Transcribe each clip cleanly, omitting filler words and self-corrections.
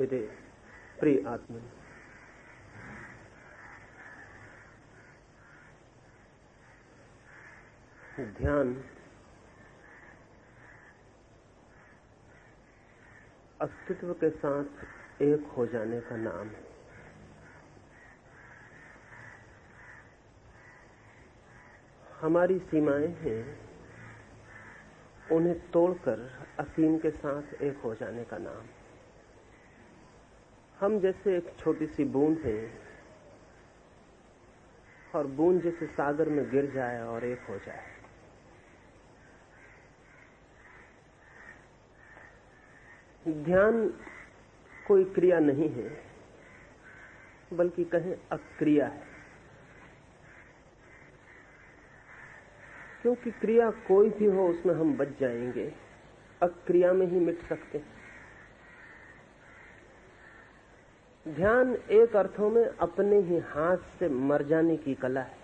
मेरे प्रिय आत्मन, ध्यान अस्तित्व के साथ एक हो जाने का नाम है। हमारी सीमाएं हैं, उन्हें तोड़कर असीम के साथ एक हो जाने का नाम। हम जैसे एक छोटी सी बूंद हैं और बूंद जैसे सागर में गिर जाए और एक हो जाए। ध्यान कोई क्रिया नहीं है, बल्कि कहें अक्रिया है। क्योंकि क्रिया कोई भी हो उसमें हम बच जाएंगे, अक्रिया में ही मिट सकते हैं। ध्यान एक अर्थों में अपने ही हाथ से मर जाने की कला है।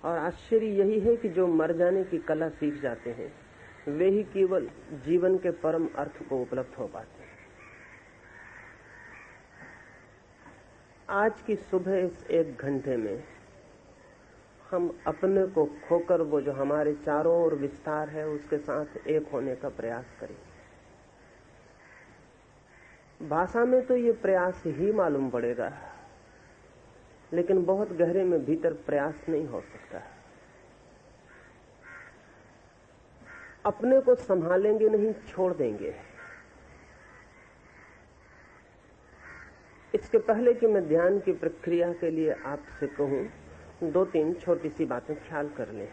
और आश्चर्य यही है कि जो मर जाने की कला सीख जाते हैं वे ही केवल जीवन के परम अर्थ को उपलब्ध हो पाते हैं। आज की सुबह इस 1 घंटे में हम अपने को खोकर वो जो हमारे चारों ओर विस्तार है उसके साथ एक होने का प्रयास करें। भाषा में तो ये प्रयास ही मालूम पड़ेगा, लेकिन बहुत गहरे में भीतर प्रयास नहीं हो सकता। अपने को संभालेंगे नहीं, छोड़ देंगे। इसके पहले कि मैं ध्यान की प्रक्रिया के लिए आपसे कहूं, 2-3 छोटी सी बातें ख्याल कर लें।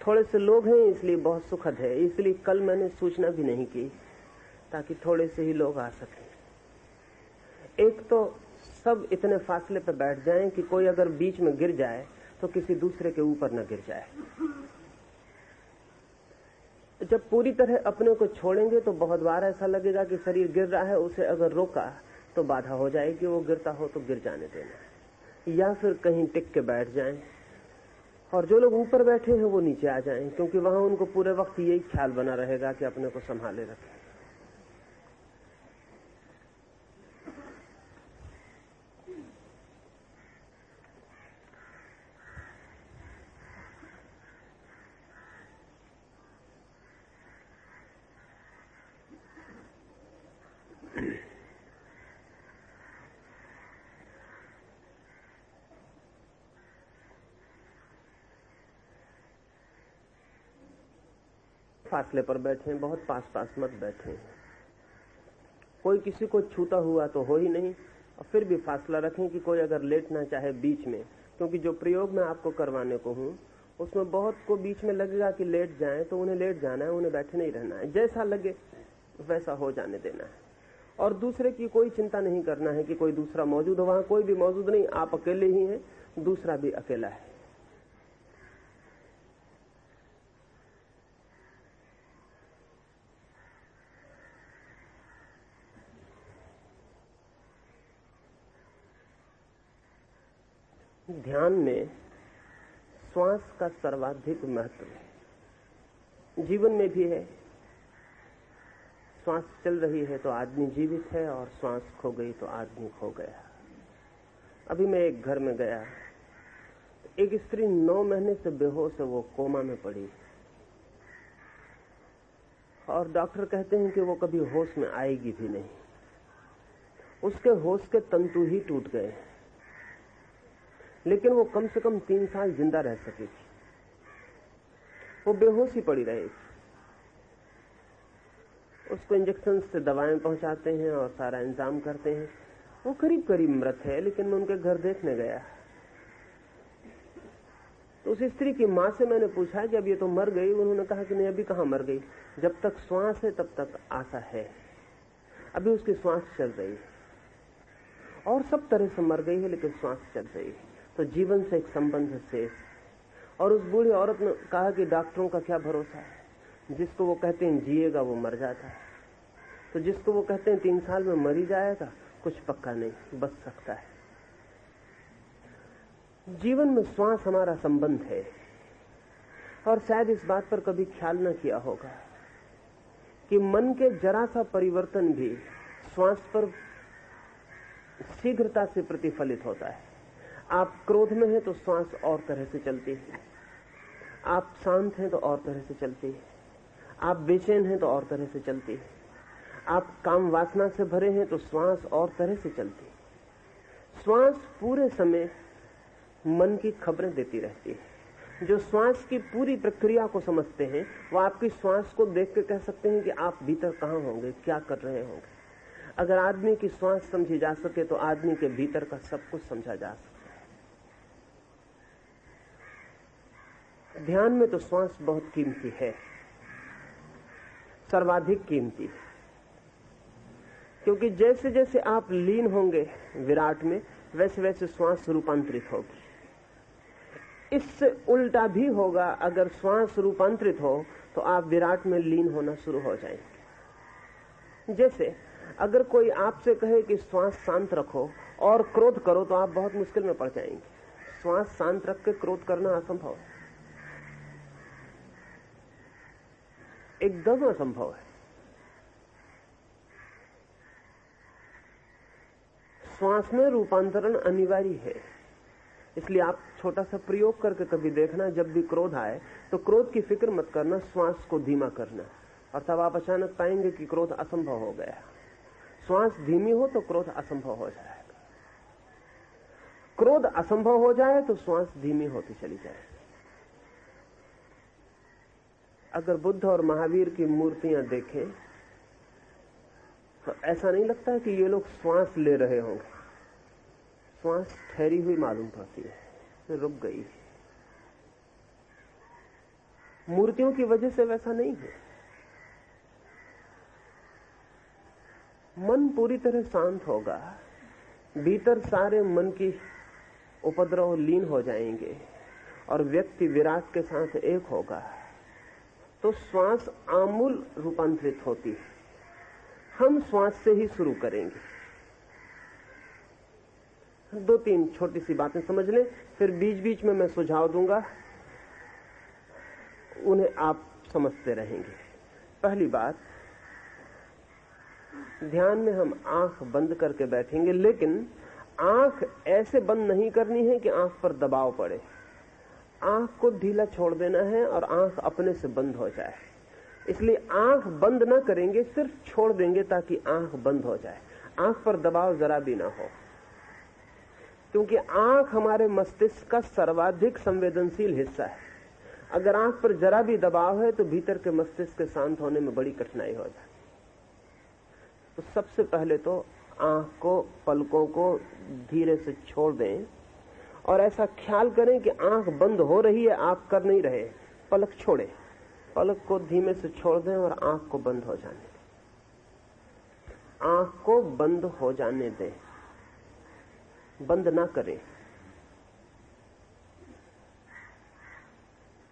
थोड़े से लोग हैं इसलिए बहुत सुखद है, इसलिए कल मैंने सूचना भी नहीं की ताकि थोड़े से ही लोग आ सकें। एक तो सब इतने फासले पर बैठ जाएं कि कोई अगर बीच में गिर जाए तो किसी दूसरे के ऊपर न गिर जाए। जब पूरी तरह अपने को छोड़ेंगे तो बहुत बार ऐसा लगेगा कि शरीर गिर रहा है, उसे अगर रोका तो बाधा हो जाएगी, वो गिरता हो तो गिर जाने देना। या फिर कहीं टिक के बैठ जाएं और जो लोग ऊपर बैठे हैं वो नीचे आ जाएं, क्योंकि वहां उनको पूरे वक्त यही ख्याल बना रहेगा कि अपने को संभाले रखें। फासले पर बैठे, बहुत पास मत बैठे। कोई किसी को छूता हुआ तो हो ही नहीं, और फिर भी फासला रखें कि कोई अगर लेटना चाहे बीच में, क्योंकि जो प्रयोग मैं आपको करवाने को हूं उसमें बहुत को बीच में लगेगा कि लेट जाएं, तो उन्हें लेट जाना है, उन्हें बैठे नहीं रहना है। जैसा लगे वैसा हो जाने देना है। और दूसरे की कोई चिंता नहीं करना है कि कोई दूसरा मौजूद हो। वहां कोई भी मौजूद नहीं, आप अकेले ही हैं, दूसरा भी अकेला है। ध्यान में श्वास का सर्वाधिक महत्व है। जीवन में भी है। श्वास चल रही है तो आदमी जीवित है, और श्वास खो गई तो आदमी खो गया। अभी मैं एक घर में गया, एक स्त्री 9 महीने से बेहोश है, वो कोमा में पड़ी, और डॉक्टर कहते हैं कि वो कभी होश में आएगी भी नहीं। उसके होश के तंतु ही टूट गए, लेकिन वो कम से कम 3 साल जिंदा रह सकेगी। वो बेहोश ही पड़ी रहेगी। उसको इंजेक्शन से दवाएं पहुंचाते हैं और सारा इंतजाम करते हैं। वो करीब करीब मृत है, लेकिन मैं उनके घर देखने गया तो उस स्त्री की मां से मैंने पूछा कि अब ये तो मर गई। उन्होंने कहा कि नहीं, अभी कहां मर गई, जब तक श्वास है तब तक आशा है। अभी उसकी श्वास चल रही है, और सब तरह से मर गई है लेकिन श्वास चल रही है। तो जीवन से एक संबंध शेष। और उस बूढ़ी औरत ने कहा कि डॉक्टरों का क्या भरोसा है, जिसको वो कहते हैं जिएगा वो मर जाता है, तो जिसको वो कहते हैं 3 साल में मर ही जाएगा, कुछ पक्का नहीं, बच सकता है। जीवन में श्वास हमारा संबंध है। और शायद इस बात पर कभी ख्याल न किया होगा कि मन के जरा सा परिवर्तन भी श्वास पर शीघ्रता से प्रतिफलित होता है। आप क्रोध में हैं तो श्वास और तरह से चलती है, आप शांत हैं तो और तरह से चलती है, आप बेचैन हैं तो और तरह से चलती है, आप काम वासना से भरे हैं तो श्वास और तरह से चलती है। श्वास पूरे समय मन की खबरें देती रहती है। जो श्वास की पूरी प्रक्रिया को समझते हैं वो आपकी श्वास को देख के कह सकते हैं कि आप भीतर कहां होंगे, क्या कर रहे होंगे। अगर आदमी की श्वास समझी जा सके तो आदमी के भीतर का सब कुछ समझा जा सकता है। ध्यान में तो श्वास बहुत कीमती है, सर्वाधिक कीमती है, क्योंकि जैसे जैसे आप लीन होंगे विराट में वैसे वैसे श्वास रूपांतरित होगी। इससे उल्टा भी होगा, अगर श्वास रूपांतरित हो तो आप विराट में लीन होना शुरू हो जाएंगे। जैसे अगर कोई आपसे कहे कि श्वास शांत रखो और क्रोध करो तो आप बहुत मुश्किल में पड़ जाएंगे। श्वास शांत रख के क्रोध करना असंभव है, एकदम असंभव है। श्वास में रूपांतरण अनिवार्य है, इसलिए आप छोटा सा प्रयोग करके कभी देखना, जब भी क्रोध आए तो क्रोध की फिक्र मत करना, श्वास को धीमा करना, और तब आप अचानक पाएंगे कि क्रोध असंभव हो गया। श्वास धीमी हो तो क्रोध असंभव हो जाएगा, क्रोध असंभव हो जाए तो श्वास धीमी होती चली जाएगी। अगर बुद्ध और महावीर की मूर्तियां देखें तो ऐसा नहीं लगता है कि ये लोग श्वास ले रहे होंगे, श्वास ठहरी हुई मालूम पड़ती है, रुक गई। मूर्तियों की वजह से वैसा नहीं है। मन पूरी तरह शांत होगा, भीतर सारे मन की उपद्रव लीन हो जाएंगे और व्यक्ति विराट के साथ एक होगा, तो श्वास आमूल रूपांतरित होती है। हम श्वास से ही शुरू करेंगे। 2-3 छोटी सी बातें समझ लें, फिर बीच बीच में मैं सुझाव दूंगा, उन्हें आप समझते रहेंगे। पहली बात, ध्यान में हम आंख बंद करके बैठेंगे, लेकिन आंख ऐसे बंद नहीं करनी है कि आंख पर दबाव पड़े। आंख को ढीला छोड़ देना है और आंख अपने से बंद हो जाए। इसलिए आंख बंद ना करेंगे, सिर्फ छोड़ देंगे ताकि आंख बंद हो जाए। आंख पर दबाव जरा भी ना हो, क्योंकि आंख हमारे मस्तिष्क का सर्वाधिक संवेदनशील हिस्सा है। अगर आंख पर जरा भी दबाव है तो भीतर के मस्तिष्क के शांत होने में बड़ी कठिनाई हो जाए। तो सबसे पहले तो आंख को, पलकों को धीरे से छोड़ दें और ऐसा ख्याल करें कि आंख बंद हो रही है, आप कर नहीं रहे। पलक छोड़ें, पलक को धीमे से छोड़ दें और आंख को बंद हो जाने दें। आंख को बंद हो जाने दें, बंद ना करें।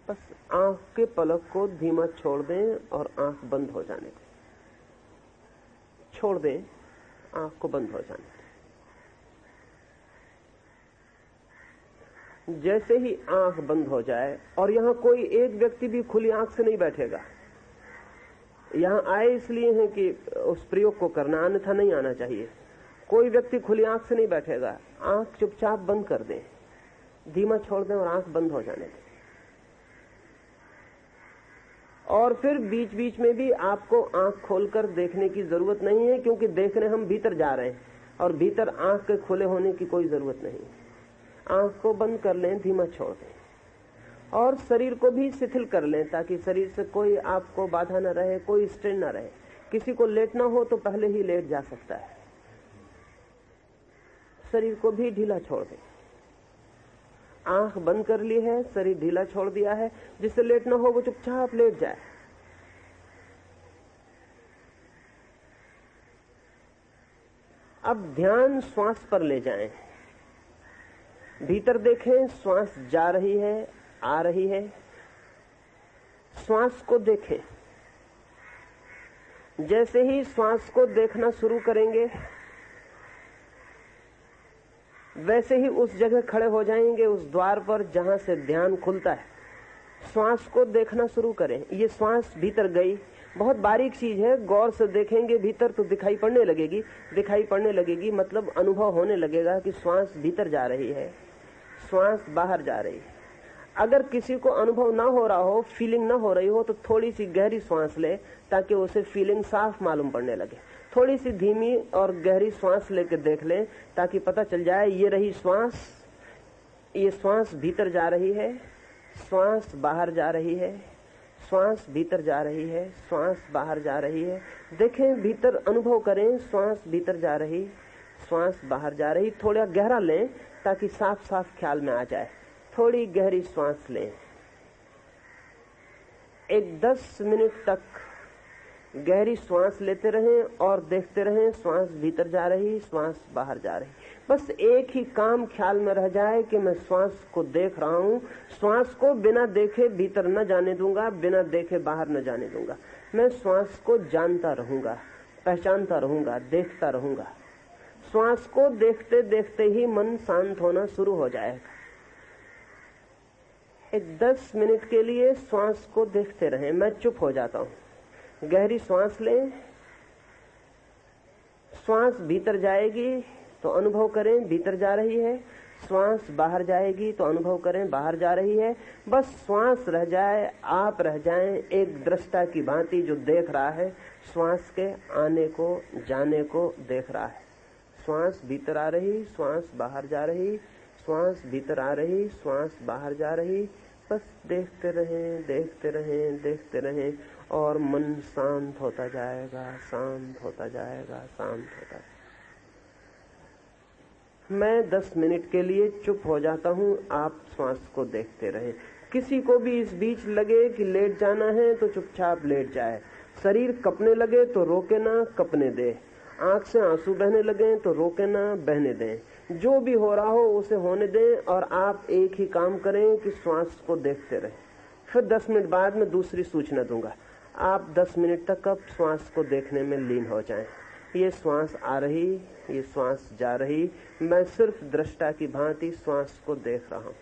बस आंख के पलक को धीमा छोड़ दें और आंख बंद हो जाने दें। छोड़ दें, आंख को बंद हो जाने दें। जैसे ही आंख बंद हो जाए, और यहां कोई एक व्यक्ति भी खुली आंख से नहीं बैठेगा। यहां आए इसलिए हैं कि उस प्रयोग को करना, अन्यथा नहीं आना चाहिए। कोई व्यक्ति खुली आंख से नहीं बैठेगा। आंख चुपचाप बंद कर दें, धीमा छोड़ दें और आंख बंद हो जाने दें। और फिर बीच बीच में भी आपको आंख खोलकर देखने की जरूरत नहीं है, क्योंकि देखने हम भीतर जा रहे हैं और भीतर आंख के खुले होने की कोई जरूरत नहीं है। आंख को बंद कर लें, धीमा छोड़ दें और शरीर को भी शिथिल कर लें, ताकि शरीर से कोई आपको बाधा न रहे, कोई स्ट्रेन न रहे। किसी को लेटना हो तो पहले ही लेट जा सकता है। शरीर को भी ढीला छोड़ दें। आंख बंद कर ली है, शरीर ढीला छोड़ दिया है, जिससे लेटना हो वो चुपचाप लेट जाए। अब ध्यान श्वास पर ले जाएं। भीतर देखें, श्वास जा रही है, आ रही है। श्वास को देखें। जैसे ही श्वास को देखना शुरू करेंगे, वैसे ही उस जगह खड़े हो जाएंगे, उस द्वार पर जहां से ध्यान खुलता है। श्वास को देखना शुरू करें। ये श्वास भीतर गई, बहुत बारीक चीज है, गौर से देखेंगे भीतर तो दिखाई पड़ने लगेगी। दिखाई पड़ने लगेगी मतलब अनुभव होने लगेगा कि श्वास भीतर जा रही है, श्वास बाहर जा रही है। अगर किसी को अनुभव ना हो रहा हो, फीलिंग ना हो रही हो, तो थोड़ी सी गहरी श्वास ले ताकि उसे फीलिंग साफ मालूम पड़ने लगे। थोड़ी सी धीमी और गहरी श्वास लेकर देख लें ताकि पता चल जाए ये रही श्वास, ये श्वास भीतर जा रही है, श्वास बाहर जा रही है, श्वास भीतर जा रही है, श्वास बाहर जा रही है। देखें, भीतर अनुभव करें, श्वास भीतर जा रही, श्वास बाहर जा रही। थोड़ा गहरा लें ताकि साफ साफ ख्याल में आ जाए। थोड़ी गहरी श्वास लें, एक 10 मिनट तक गहरी श्वास लेते रहें और देखते रहें, श्वास भीतर जा रही, श्वास बाहर जा रही। बस एक ही काम ख्याल में रह जाए कि मैं श्वास को देख रहा हूं, श्वास को बिना देखे भीतर न जाने दूंगा, बिना देखे बाहर न जाने दूंगा। मैं श्वास को जानता रहूंगा, पहचानता रहूंगा, देखता रहूंगा। श्वास को देखते देखते ही मन शांत होना शुरू हो जाएगा। एक 10 मिनट के लिए श्वास को देखते रहें। मैं चुप हो जाता हूं। गहरी श्वास लें, श्वास भीतर जाएगी तो अनुभव करें भीतर जा रही है, श्वास बाहर जाएगी तो अनुभव करें बाहर जा रही है। बस श्वास रह जाए, आप रह जाएं एक दृष्टा की भांति जो देख रहा है, श्वास के आने को जाने को देख रहा है। श्वास भीतर आ रही, श्वास बाहर जा रही, श्वास भीतर आ रही, श्वास बाहर जा रही। बस देखते रहें, देखते रहें, देखते रहें और मन शांत होता जाएगा, शांत होता जाएगा, शांत होता जाएगा। मैं 10 मिनट के लिए चुप हो जाता हूं, आप श्वास को देखते रहें। किसी को भी इस बीच लगे कि लेट जाना है तो चुपचाप लेट जाए। शरीर कपने लगे तो रोके ना, कपने दे। आंख से आंसू बहने लगे तो रोके ना, बहने दें। जो भी हो रहा हो उसे होने दें और आप एक ही काम करें कि श्वास को देखते रहें। फिर 10 मिनट बाद मैं दूसरी सूचना दूंगा। आप 10 मिनट तक अब श्वास को देखने में लीन हो जाएं। ये श्वास आ रही, ये श्वास जा रही, मैं सिर्फ दृष्टा की भांति श्वास को देख रहा हूं।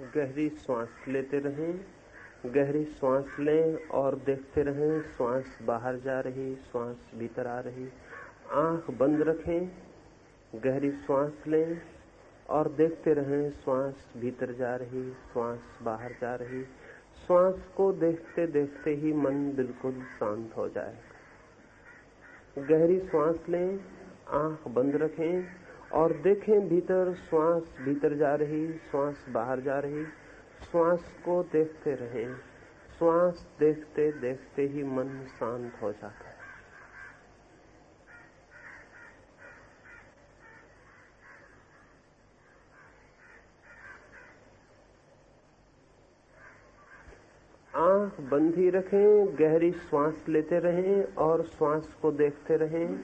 गहरी सांस लेते रहें, गहरी सांस लें और देखते रहें श्वास बाहर जा रही, श्वास भीतर आ रही। आंख बंद रखें, गहरी सांस लें और देखते रहें श्वास भीतर जा रही, श्वास बाहर जा रही। श्वास को देखते देखते ही मन बिल्कुल शांत हो जाएगा। गहरी सांस लें, आंख बंद रखें और देखें भीतर श्वास भीतर जा रही, श्वास बाहर जा रही। श्वास को देखते रहें, श्वास देखते देखते ही मन शांत हो जाता है। आंख बंद ही रखें, गहरी सांस लेते रहें और श्वास को देखते रहें।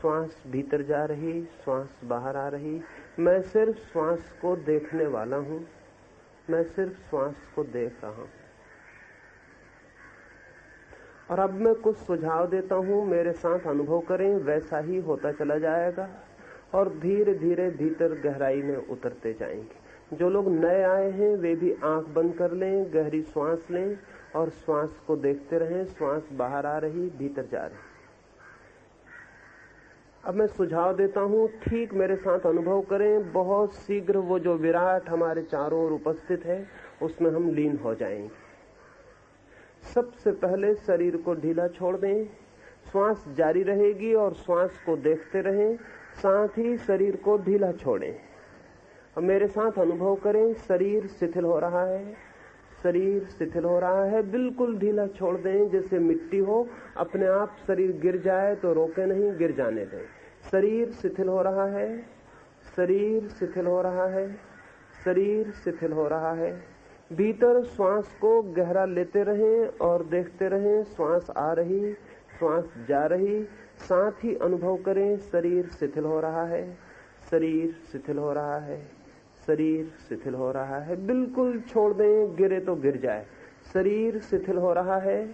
श्वास भीतर जा रही, श्वास बाहर आ रही। मैं सिर्फ श्वास को देखने वाला हूं, मैं सिर्फ श्वास को देख रहा हूं। और अब मैं कुछ सुझाव देता हूं, मेरे साथ अनुभव करें, वैसा ही होता चला जाएगा और धीरे धीरे भीतर गहराई में उतरते जाएंगे। जो लोग नए आए हैं वे भी आंख बंद कर लें, गहरी सांस लें और श्वास को देखते रहें। श्वास बाहर आ रही, भीतर जा रही। अब मैं सुझाव देता हूं, ठीक मेरे साथ अनुभव करें। बहुत शीघ्र वो जो विराट हमारे चारों ओर उपस्थित है उसमें हम लीन हो जाएंगे। सबसे पहले शरीर को ढीला छोड़ दें, श्वास जारी रहेगी और श्वास को देखते रहें, साथ ही शरीर को ढीला छोड़ें। अब मेरे साथ अनुभव करें, शरीर शिथिल हो रहा है, शरीर शिथिल हो रहा है। बिल्कुल ढीला छोड़ दें, जैसे मिट्टी हो, अपने आप शरीर गिर जाए तो रोके नहीं, गिर जाने दें। शरीर शिथिल हो रहा है, शरीर शिथिल हो रहा है, शरीर शिथिल हो रहा है। भीतर श्वास को गहरा लेते रहें और देखते रहें, श्वास आ रही, श्वास जा रही। साथ ही अनुभव करें, शरीर शिथिल हो रहा है, शरीर शिथिल हो रहा है, शरीर शिथिल हो रहा है। बिल्कुल छोड़ दें, गिरे तो गिर जाए। शरीर शिथिल हो रहा है,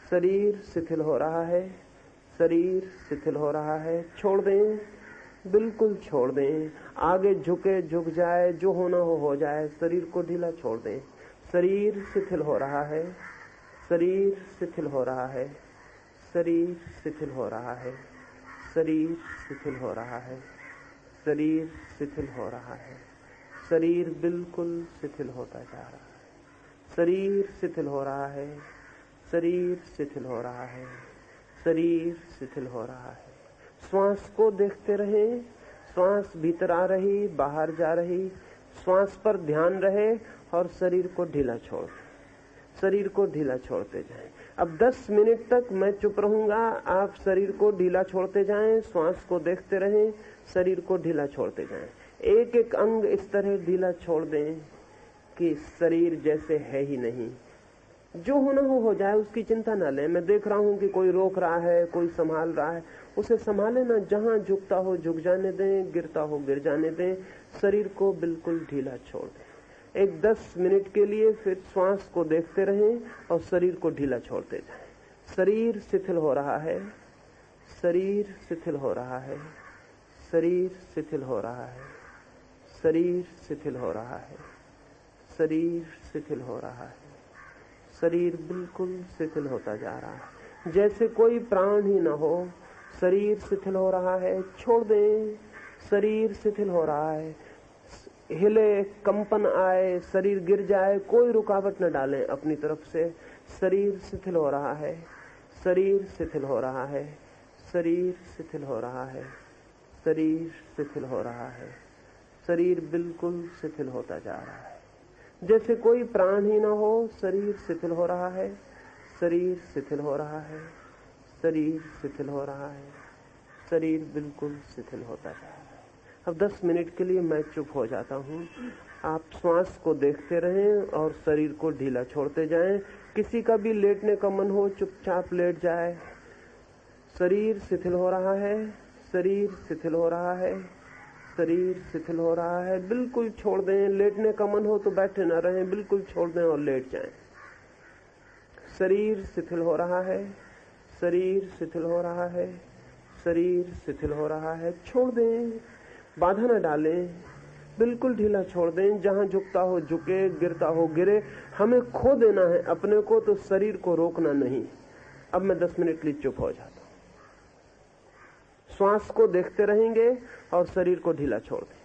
शरीर शिथिल हो रहा है, शरीर शिथिल हो रहा है। छोड़ दें, बिल्कुल छोड़ दें। आगे झुके झुक जाए, जो होना हो जाए। शरीर को ढीला छोड़ दें। शरीर शिथिल हो रहा है, शरीर शिथिल हो रहा है, शरीर शिथिल हो रहा है, शरीर शिथिल हो रहा है, शरीर शिथिल हो रहा है। शरीर बिल्कुल शिथिल होता जा रहा है। शरीर शिथिल हो रहा है, शरीर शिथिल हो रहा है, शरीर शिथिल हो रहा है। श्वास को देखते रहें, श्वास भीतर आ रही, बाहर जा रही। श्वास पर ध्यान रहे और शरीर को ढीला छोड़, शरीर को ढीला छोड़ते जाएं। अब 10 मिनट तक मैं चुप रहूंगा, आप शरीर को ढीला छोड़ते जाएं, श्वास को देखते रहें, शरीर को ढीला छोड़ते जाएं। एक एक अंग इस तरह ढीला छोड़ दें कि शरीर जैसे है ही नहीं। जो होना हो जाए, उसकी चिंता ना लें। मैं देख रहा हूं कि कोई रोक रहा है, कोई संभाल रहा है, उसे संभाले ना। जहां झुकता हो झुक जाने दें, गिरता हो गिर जाने दें। शरीर को बिल्कुल ढीला छोड़ दें। एक 10 मिनट के लिए फिर श्वास को देखते रहें और शरीर को ढीला छोड़ते जाएं। शरीर शिथिल हो रहा है, शरीर शिथिल हो रहा है, शरीर शिथिल हो रहा है, शरीर शिथिल हो रहा है, शरीर शिथिल हो रहा है। शरीर बिल्कुल शिथिल होता जा रहा है, जैसे कोई प्राण ही न हो। शरीर शिथिल हो रहा है, छोड़ दें। शरीर शिथिल हो रहा है, हिले, कंपन आए, शरीर गिर जाए, कोई रुकावट न डालें अपनी तरफ से। शरीर शिथिल हो रहा है, शरीर शिथिल हो रहा है, शरीर शिथिल हो रहा है, शरीर शिथिल हो रहा है। शरीर बिल्कुल शिथिल होता जा रहा है, जैसे कोई प्राण ही ना हो। शरीर शिथिल हो रहा है, शरीर शिथिल हो रहा है, शरीर शिथिल हो रहा है, शरीर बिल्कुल शिथिल होता जा रहा है। अब 10 मिनट के लिए मैं चुप हो जाता हूँ। आप श्वास को देखते रहें और शरीर को ढीला छोड़ते जाएं। किसी का भी लेटने का मन हो, चुपचाप लेट जाए। शरीर शिथिल हो रहा है, शरीर शिथिल हो रहा है, शरीर शिथिल हो रहा है। बिल्कुल छोड़ दें। लेटने का मन हो तो बैठे न रहें, बिल्कुल छोड़ दें और लेट जाएं। शरीर शिथिल हो रहा है, शरीर शिथिल हो रहा है, शरीर शिथिल हो रहा है। छोड़ दें, बाधा न डालें। बिल्कुल ढीला छोड़ दें, जहां झुकता हो झुके, गिरता हो गिरे। हमें खो देना है अपने को, तो शरीर को रोकना नहीं। अब मैं 10 मिनट के लिए चुप हो जाता हूं, श्वास को देखते रहेंगे और शरीर को ढीला छोड़ दें।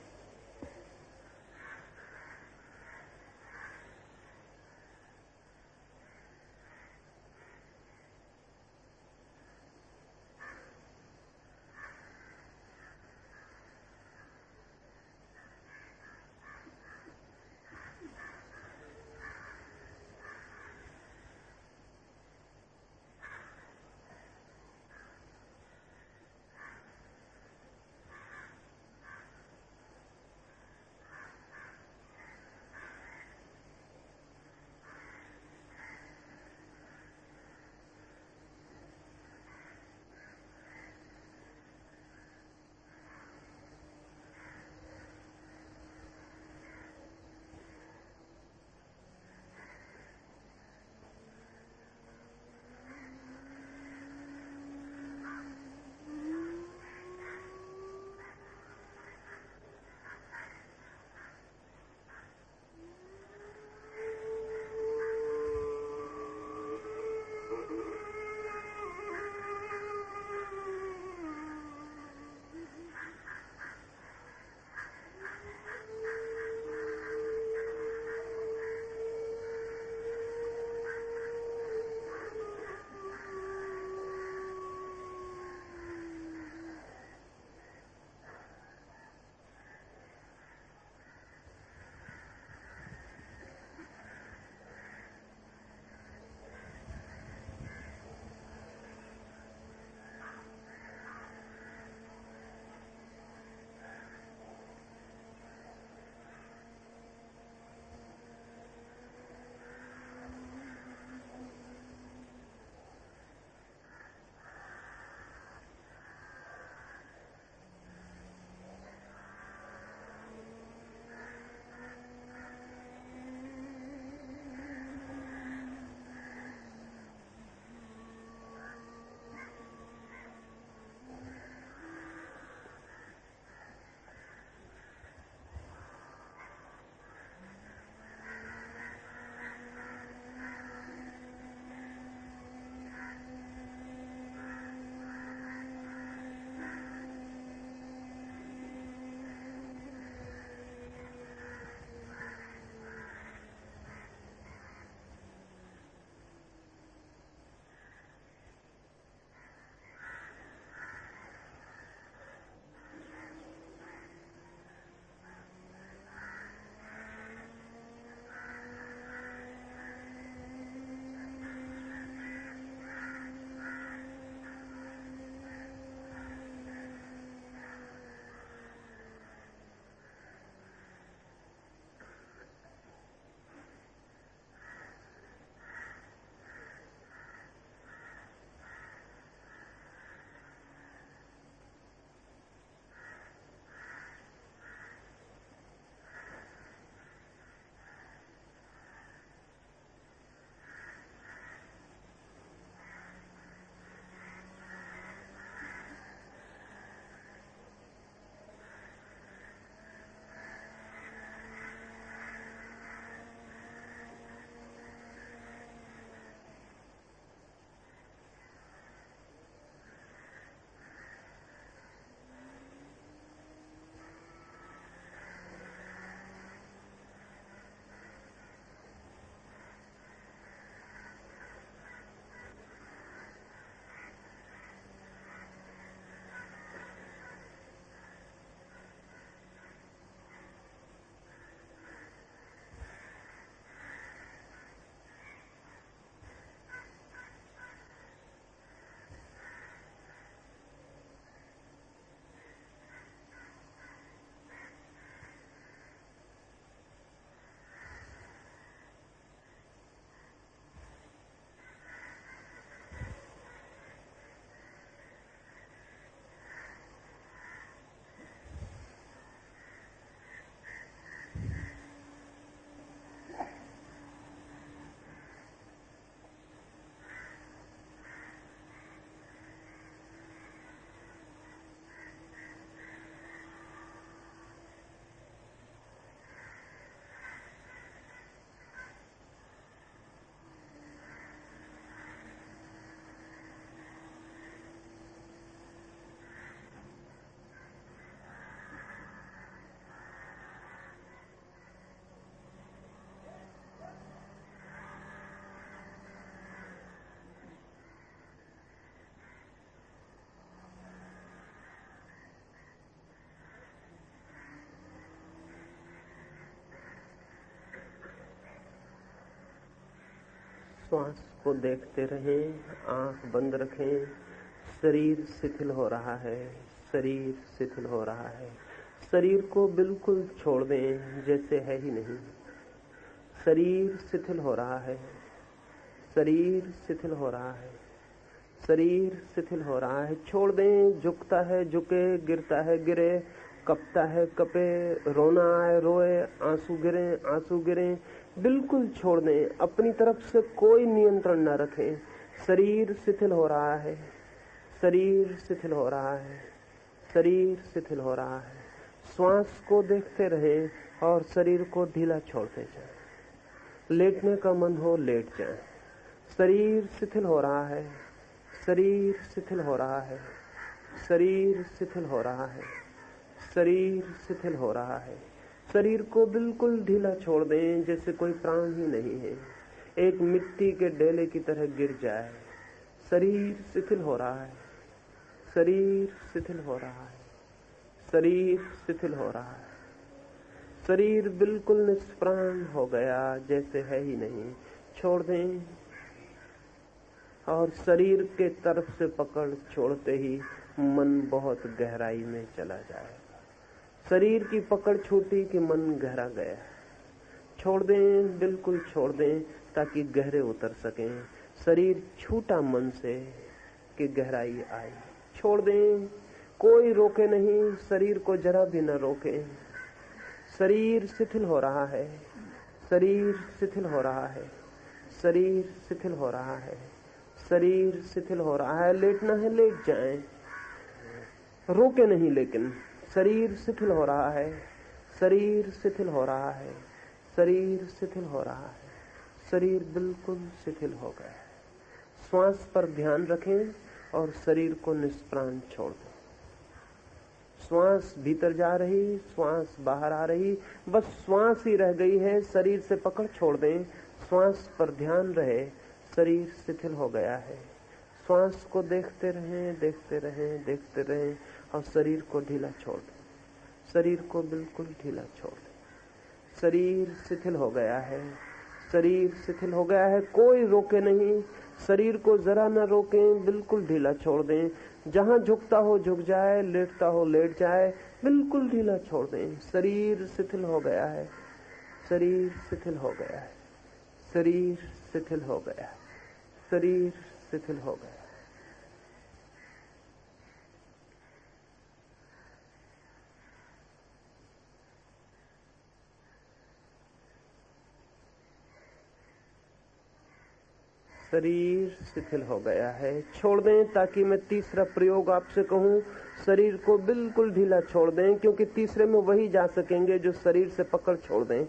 श्वास को देखते रहें, आंख बंद रखें। शरीर शिथिल हो रहा है, शरीर शिथिल हो रहा है। शरीर को बिल्कुल छोड़ दें, जैसे है ही नहीं। शरीर शिथिल हो रहा है, शरीर शिथिल हो रहा है, शरीर शिथिल हो रहा है। छोड़ दें। झुकता है झुके, गिरता है गिरे, कपता है कपे, रोना आए रोए, आंसू गिरे आंसू गिरे। बिल्कुल छोड़ दें। अपनी तरफ से कोई नियंत्रण न रखें। शरीर शिथिल हो रहा है, शरीर शिथिल हो रहा है, शरीर शिथिल हो रहा है। श्वास को देखते रहें और शरीर को ढीला छोड़ते जाएं। लेटने का मन हो लेट जाएं। शरीर शिथिल हो रहा है, शरीर शिथिल हो रहा है, शरीर शिथिल हो रहा है, शरीर शिथिल हो रहा है। शरीर को बिल्कुल ढीला छोड़ दें, जैसे कोई प्राण ही नहीं है। एक मिट्टी के डेले की तरह गिर जाए। शरीर शिथिल हो रहा है, शरीर शिथिल हो रहा है, शरीर शिथिल हो रहा है। शरीर बिल्कुल निष्प्राण हो गया, जैसे है ही नहीं। छोड़ दें। और शरीर के तरफ से पकड़ छोड़ते ही मन बहुत गहराई में चला जाएगा। शरीर की पकड़ छूटी कि मन गहरा गया। छोड़ दें, बिल्कुल छोड़ दें, ताकि गहरे उतर सकें। शरीर छूटा मन से कि गहराई आई। छोड़ दें। कोई रोके नहीं, शरीर को जरा भी न रोके। शरीर शिथिल हो रहा है, शरीर शिथिल हो रहा है, शरीर शिथिल हो रहा है, शरीर शिथिल हो रहा है। लेटना है लेट जाएं, रोके नहीं। लेकिन शरीर शिथिल हो रहा है, शरीर शिथिल हो रहा है, शरीर शिथिल हो रहा है। शरीर बिल्कुल शिथिल हो गया है। श्वास पर ध्यान रखें और शरीर को निष्प्राण छोड़ दें। श्वास भीतर जा रही, श्वास बाहर आ रही, बस श्वास ही रह गई है। शरीर से पकड़ छोड़ दें। श्वास पर ध्यान रहे। शरीर शिथिल हो गया है। श्वास को देखते रहें, देखते रहें, देखते रहें और शरीर को ढीला छोड़ दें। शरीर को बिल्कुल ढीला छोड़ दें। शरीर शिथिल हो गया है, शरीर शिथिल हो गया है। कोई रोके नहीं। शरीर को जरा न रोकें, बिल्कुल ढीला छोड़ दें। जहां झुकता हो झुक जाए, लेटता हो लेट जाए, बिल्कुल ढीला छोड़ दें। शरीर शिथिल हो गया है, शरीर शिथिल हो गया है, शरीर शिथिल हो गया है, शरीर शिथिल हो गया। शरीर शिथिल हो गया है। छोड़ दें, ताकि मैं तीसरा प्रयोग आपसे कहूं। शरीर को बिल्कुल ढीला छोड़ दें, क्योंकि तीसरे में वही जा सकेंगे जो शरीर से पकड़ छोड़ दें।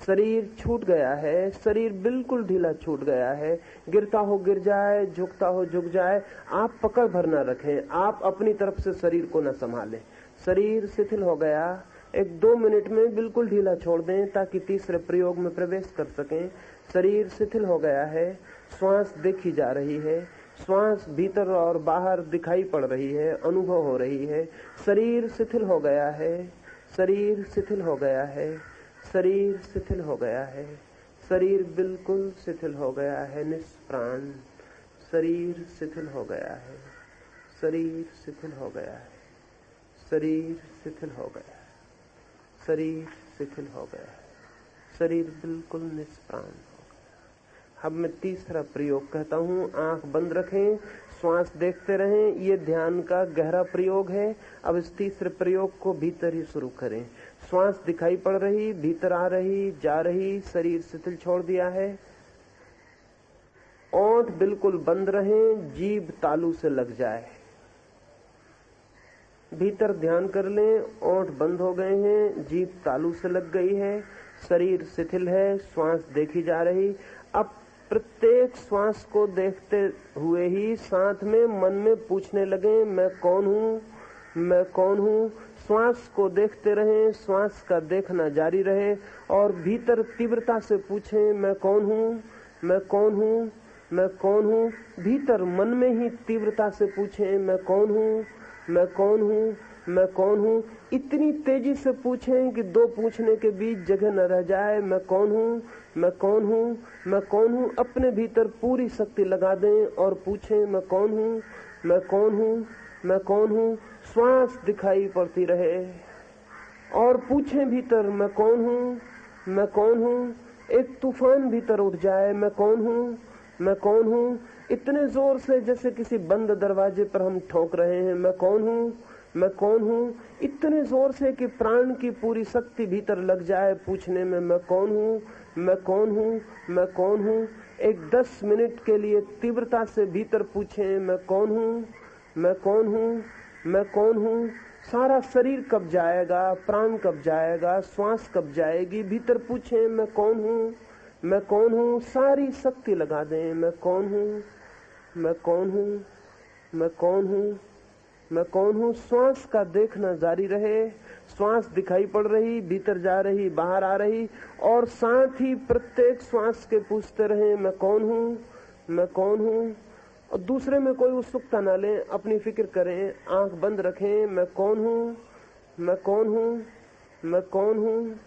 शरीर छूट गया है, शरीर बिल्कुल ढीला छूट गया है। गिरता हो गिर जाए, झुकता हो झुक जाए। आप पकड़ भर न रखें, आप अपनी तरफ से शरीर को न संभालें। शरीर शिथिल हो गया। 1-2 मिनट में बिल्कुल ढीला छोड़ दें, ताकि तीसरे प्रयोग में प्रवेश कर सकें। शरीर शिथिल हो गया है। श्वास देखी जा रही है। श्वास भीतर और बाहर दिखाई पड़ रही है, अनुभव हो रही है। शरीर शिथिल हो गया है, शरीर शिथिल हो गया है, शरीर शिथिल हो गया है, शरीर बिल्कुल शिथिल हो गया है, निष्प्राण। शरीर शिथिल हो गया है, शरीर शिथिल हो गया है, शरीर शिथिल हो गया है, शरीर शिथिल हो गया है, शरीर बिल्कुल निष्प्राण हो गया। अब मैं तीसरा प्रयोग कहता हूँ। आंख बंद रखें, श्वास देखते रहें। ये ध्यान का गहरा प्रयोग है। अब इस तीसरे प्रयोग को भीतर ही शुरू करें। श्वास दिखाई पड़ रही, भीतर आ रही, जा रही। शरीर शिथिल छोड़ दिया है। ओंठ बिल्कुल बंद रहें, जीभ तालू से लग जाए। भीतर ध्यान कर लें। ओंठ बंद हो गए हैं, जीभ तालू से लग गई है, शरीर शिथिल है, श्वास देखी जा रही। अब प्रत्येक श्वास को देखते हुए ही साथ में मन में पूछने लगे, मैं कौन हूँ, मैं कौन हूँ। श्वास को देखते रहें, श्वास का देखना जारी रहे और भीतर तीव्रता से पूछें, मैं कौन हूँ, मैं कौन हूँ, मैं कौन हूँ। भीतर मन में ही तीव्रता से पूछें, मैं कौन हूँ, मैं कौन हूँ, मैं कौन हूँ, इतनी तेजी से पूछें कि दो पूछने के बीच जगह न रह जाए। मैं कौन हूँ, मैं कौन हूँ, मैं कौन हूँ। अपने भीतर पूरी शक्ति लगा दें और पूछें मैं कौन हूँ, मैं कौन हूँ, मैं कौन हूँ। श्वास दिखाई पड़ती रहे और पूछें भीतर मैं कौन हूँ, मैं कौन हूँ। एक तूफान भीतर उठ जाए, मैं कौन हूँ, मैं कौन हूँ, इतने जोर से जैसे किसी बंद दरवाजे पर हम ठोक रहे हैं। मैं कौन हूँ, मैं कौन हूँ, इतने जोर से कि प्राण की पूरी शक्ति भीतर लग जाए पूछने में मैं कौन हूँ, मैं कौन हूँ, मैं कौन हूँ। एक 10 मिनट के लिए तीव्रता से भीतर पूछें मैं कौन हूँ, मैं कौन हूँ, मैं कौन हूँ। सारा शरीर कब जाएगा, प्राण कब जाएगा, श्वास कब जाएगी, भीतर पूछें मैं कौन हूँ, मैं कौन हूँ। सारी शक्ति लगा दें मैं कौन हूँ, मैं कौन हूँ, मैं कौन हूँ, मैं कौन हूँ। श्वास का देखना जारी रहे। श्वास दिखाई पड़ रही, भीतर जा रही, बाहर आ रही, और साथ ही प्रत्येक श्वास के पूछते रहे मैं कौन हूँ, मैं कौन हूँ। और दूसरे में कोई उत्सुकता ना लें, अपनी फिक्र करें, आंख बंद रखें। मैं कौन हूँ, मैं कौन हूँ, मैं कौन हूँ,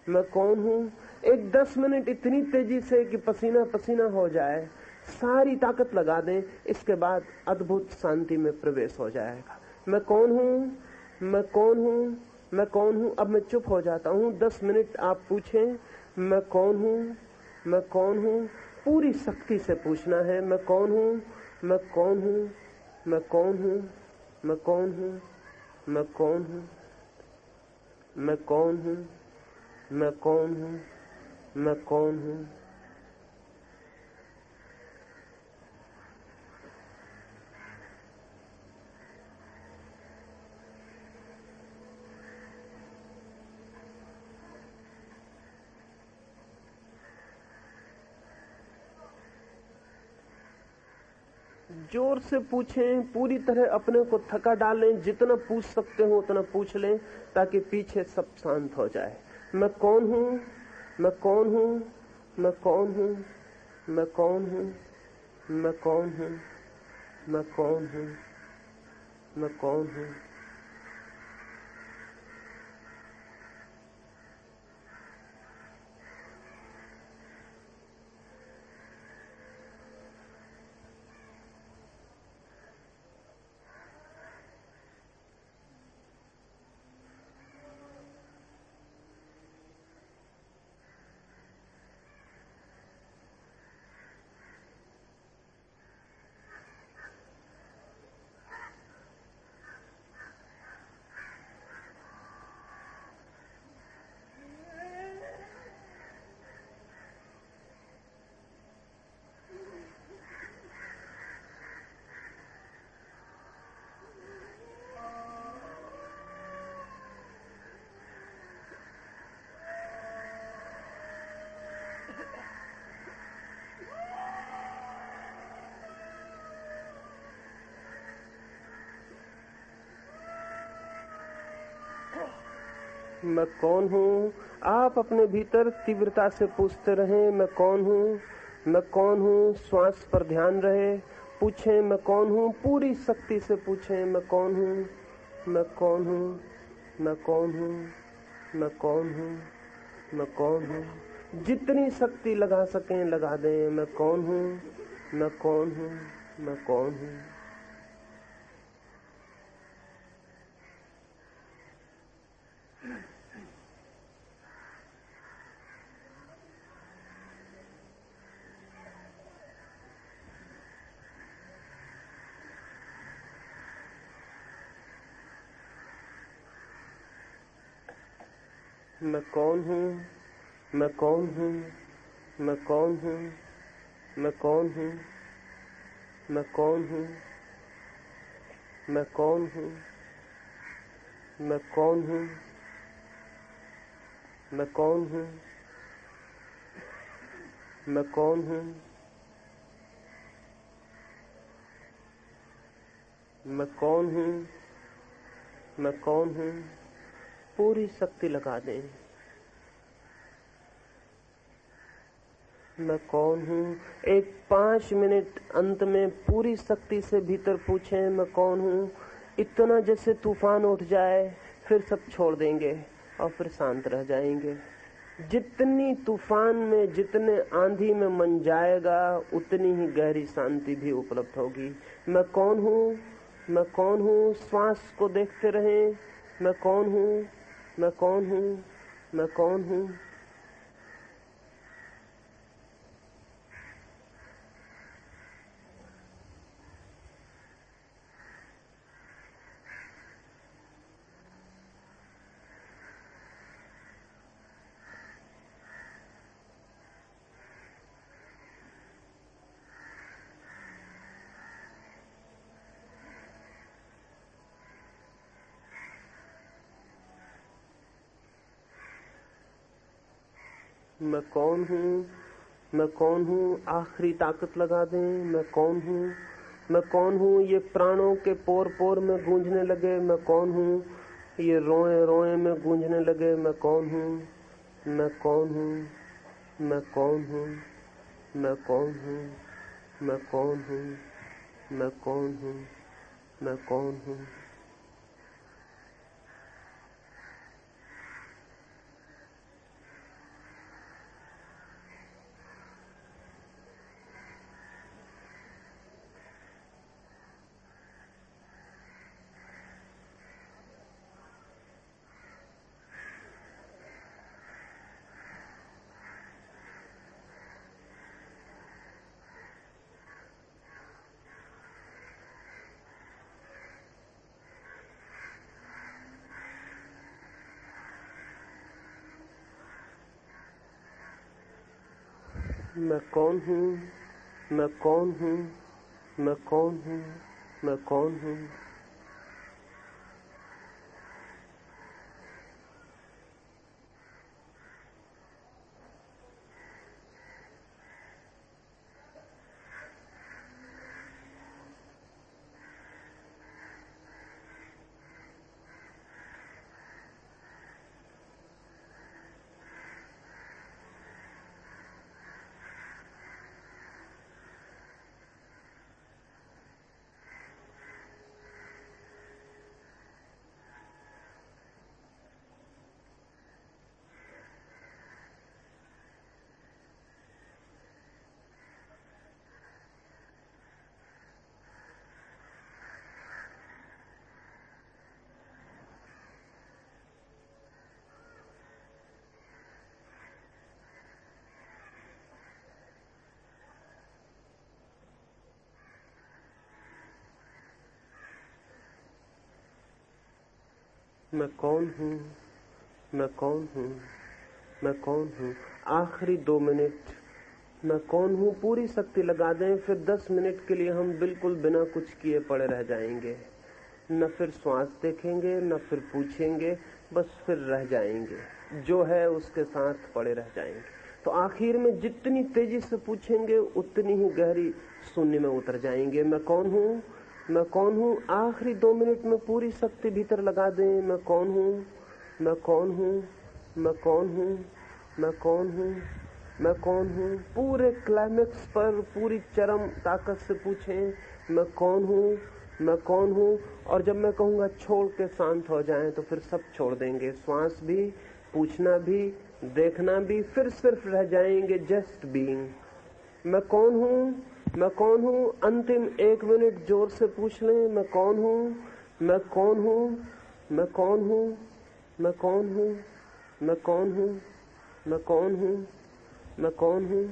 मैं कौन हूँ। एक 10 मिनट इतनी तेजी से कि पसीना पसीना हो जाए, सारी ताकत लगा दें। इसके बाद अद्भुत शांति में प्रवेश हो जाएगा। मैं कौन हूँ, मैं कौन हूँ, मैं कौन हूँ। अब मैं चुप हो जाता हूँ। 10 मिनट आप पूछें मैं कौन हूँ, मैं कौन हूँ। पूरी शक्ति से पूछना है मैं कौन हूँ, मैं कौन हूँ, मैं कौन हूँ, मैं कौन हूँ, मैं कौन हूँ, मैं कौन हूँ, मैं कौन हूँ, मैं कौन हूँ। जोर से पूछें, पूरी तरह अपने को थका डालें। जितना पूछ सकते हो उतना पूछ लें ताकि पीछे सब शांत हो जाए। मैं कौन हूँ, मैं कौन हूँ, मैं कौन हूँ, मैं कौन हूँ, मैं कौन हूँ, मैं कौन हूँ, मैं कौन हूँ। मैं कौन हूँ। आप अपने भीतर तीव्रता से पूछते रहें मैं कौन हूँ, मैं कौन हूँ। श्वास पर ध्यान रहे। पूछें मैं कौन हूँ, पूरी शक्ति से पूछें मैं कौन हूँ, मैं कौन हूँ, मैं कौन हूँ, मैं कौन हूँ, मैं कौन हूँ। जितनी शक्ति लगा सकें लगा दें। मैं कौन हूँ, मैं कौन हूँ, मैं कौन हूँ। मैं कौन हूँ, मैं कौन हूँ, मैं कौन हूँ, मैं कौन हूँ, मैं कौन हूँ, मैं कौन हूँ, मैं कौन हूँ, मैं कौन हूँ, मैं कौन हूँ, मैं कौन हूँ, मैं कौन हूँ। पूरी शक्ति लगा दें। मैं कौन हूँ। एक 5 मिनट अंत में पूरी शक्ति से भीतर पूछें मैं कौन हूँ। इतना जैसे तूफान उठ जाए, फिर सब छोड़ देंगे और फिर शांत रह जाएंगे। जितनी तूफान में, जितने आंधी में मन जाएगा, उतनी ही गहरी शांति भी उपलब्ध होगी। मैं कौन हूँ? मैं कौन हूँ? श्वास को देखते रहें। मैं कौन हूँ? मैं कौन हूँ? मैं कौन हूँ? मैं कौन हूँ? मैं कौन हूँ? आखिरी ताकत लगा दें। मैं कौन हूँ? मैं कौन हूँ? ये प्राणों के पोर पोर में गूंजने लगे। मैं कौन हूँ? ये रोए रोए में गूंजने लगे। मैं कौन हूँ? मैं कौन हूँ? मैं कौन हूँ? मैं कौन हूँ? मैं कौन हूँ? मैं कौन हूँ? मैं कौन हूँ? मैं कौन हूँ? मैं कौन हूँ? मैं कौन हूँ? मैं कौन हूँ? मैं कौन हूँ? मैं कौन हूँ? मैं कौन हूँ? आखिरी 2 मिनट मैं कौन हूँ पूरी शक्ति लगा दें, फिर 10 मिनट के लिए हम बिल्कुल बिना कुछ किए पड़े रह जाएंगे। न फिर श्वास देखेंगे, न फिर पूछेंगे, बस फिर रह जाएंगे। जो है उसके साथ पड़े रह जाएंगे। तो आखिर में जितनी तेजी से पूछेंगे, उतनी ही गहरी शून्य में उतर जाएंगे। मैं कौन हूँ? मैं कौन हूँ? आखिरी 2 मिनट में पूरी शक्ति भीतर लगा दें। मैं कौन हूँ? मैं कौन हूँ? मैं कौन हूँ? मैं कौन हूँ? मैं कौन हूँ? पूरे क्लाइमेक्स पर पूरी चरम ताकत से पूछें, मैं कौन हूँ? मैं कौन हूँ? और जब मैं कहूँगा छोड़ के शांत हो जाएं, तो फिर सब छोड़ देंगे। श्वास भी, पूछना भी, देखना भी, फिर सिर्फ रह जाएंगे जस्ट बीइंग। मैं कौन हूँ? मैं कौन हूँ? अंतिम 1 मिनट जोर से पूछ लें, मैं कौन हूँ? मैं कौन हूँ? मैं कौन हूँ? मैं कौन हूँ? मैं कौन हूँ? मैं कौन हूँ? मैं कौन हूँ?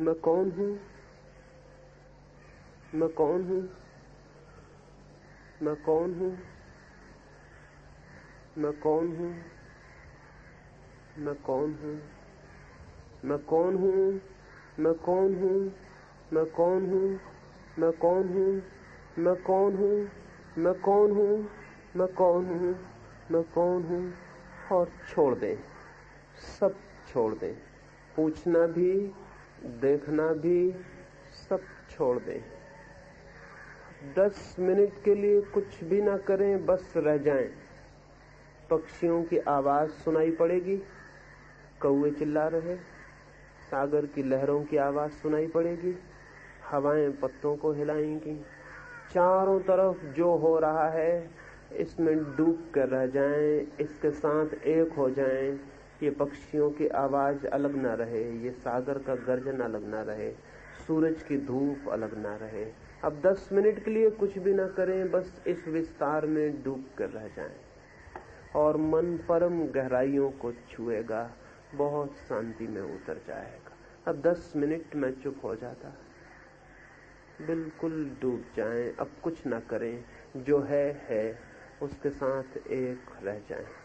मैं कौन हूं? मैं कौन हूं? मैं कौन हूं? मैं कौन हूं? मैं कौन हूं? मैं कौन हूं? मैं कौन हूं? मैं कौन हूं? मैं कौन हूं? मैं कौन हूं? मैं कौन हूं? मैं कौन हूं? मैं कौन हूं? और छोड़ दें, सब छोड़ दें, पूछना भी, देखना भी, सब छोड़ दें। 10 मिनट के लिए कुछ भी ना करें, बस रह जाएं। पक्षियों की आवाज सुनाई पड़ेगी, कौवे चिल्ला रहे, सागर की लहरों की आवाज सुनाई पड़ेगी, हवाएं पत्तों को हिलाएंगी। चारों तरफ जो हो रहा है इसमें डूब कर रह जाएं, इसके साथ एक हो जाएं। ये पक्षियों की आवाज अलग ना रहे, ये सागर का गर्जन अलग ना रहे, सूरज की धूप अलग ना रहे। अब 10 मिनट के लिए कुछ भी ना करें, बस इस विस्तार में डूब कर रह जाएं और मन परम गहराइयों को छुएगा, बहुत शांति में उतर जाएगा। अब 10 मिनट में चुप हो जाता, बिल्कुल डूब जाएं, अब कुछ ना करें, जो है उसके साथ एक रह जाएं।